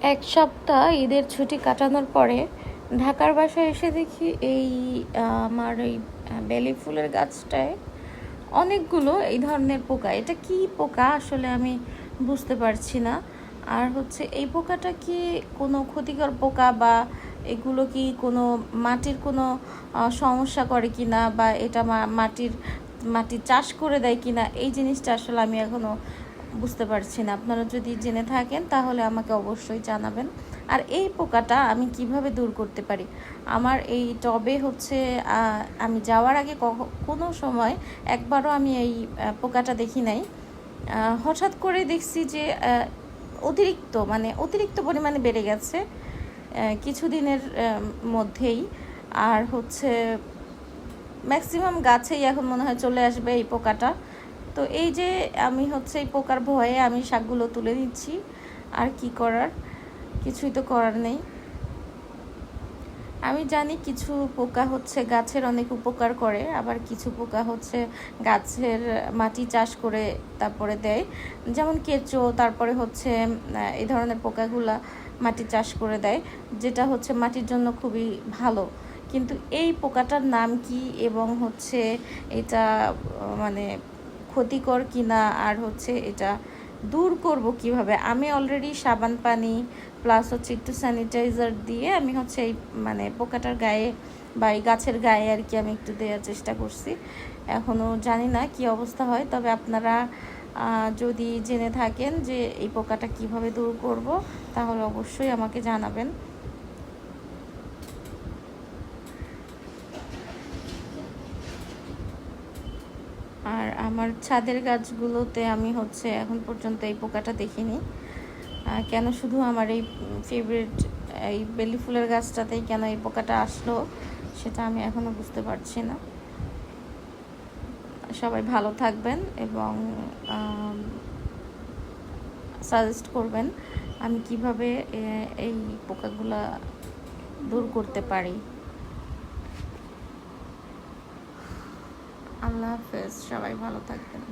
এক সপ্তাহ ঈদের ছুটি কাটানোর পরে ঢাকার বাসায় এসে দেখি এই আমার এই বেলি ফুলের গাছটায় অনেকগুলো এই ধরনের পোকা। এটা কি পোকা আসলে আমি বুঝতে পারছি না। আর হচ্ছে এই পোকাটা কি কোনো ক্ষতিকর পোকা, বা এগুলো কি কোনো মাটির কোনো সমস্যা করে কি না, বা এটা মাটি চাষ করে দেয় কি না, এই জিনিসটা আসলে আমি এখনও বুঝতে পারছি না। আপনারা যদি জেনে থাকেন তাহলে আমাকে অবশ্যই জানাবেন। আর এই পোকাটা আমি কিভাবে দূর করতে পারি? আমার এই টবে হচ্ছে আমি যাওয়ার আগে কোনো সময় একবারও আমি এই পোকাটা দেখি নাই। হঠাৎ করে দেখছি যে অতিরিক্ত পরিমাণে বেড়ে গেছে কিছুদিনের মধ্যেই। আর হচ্ছে ম্যাক্সিমাম গাছেই এখন মনে হয় চলে আসবে এই পোকাটা। তো এই যে আমি হচ্ছে এই পোকার ভয়ে আমি শাকগুলো তুলে নিচ্ছি। আর কি করার, কিছুই তো করার নেই। আমি জানি কিছু পোকা হচ্ছে গাছের অনেক উপকার করে, আবার কিছু পোকা হচ্ছে গাছের মাটি চাষ করে তারপরে দেয়, যেমন কেঁচো, তারপরে হচ্ছে এই ধরনের পোকাগুলা মাটি চাষ করে দেয়, যেটা হচ্ছে মাটির জন্য খুবই ভালো। কিন্তু এই পোকাটার নাম কি, এবং হচ্ছে এটা মানে ক্ষতিকর কিনা, আর হচ্ছে এটা দূর করব কিভাবে? আমি অলরেডি সাবান পানি প্লাস হচ্ছে একটু স্যানিটাইজার দিয়ে আমি হচ্ছে এই পোকাটার গায়ে বা এই গাছের গায়ে আর কি আমি একটু দেওয়ার চেষ্টা করছি। এখনও জানি না কি অবস্থা হয়, তবে আপনারা যদি জেনে থাকেন যে এই পোকাটা কিভাবে দূর করব তাহলে অবশ্যই আমাকে জানাবেন। আর আমার ছাদের গাছগুলোতে আমি হচ্ছে এখন পর্যন্ত এই পোকাটা দেখিনি। কেন শুধু আমার এই ফেভারিট এই বেলি ফুলের গাছটাতেই কেন এই পোকাটা আসলো সেটা আমি এখনও বুঝতে পারছি না। সবাই ভালো থাকবেন এবং সাজেস্ট করবেন আমি কিভাবে এই পোকাগুলা দূর করতে পারি। আল্লাহ হাফেজ, সবাই ভালো থাকবেন।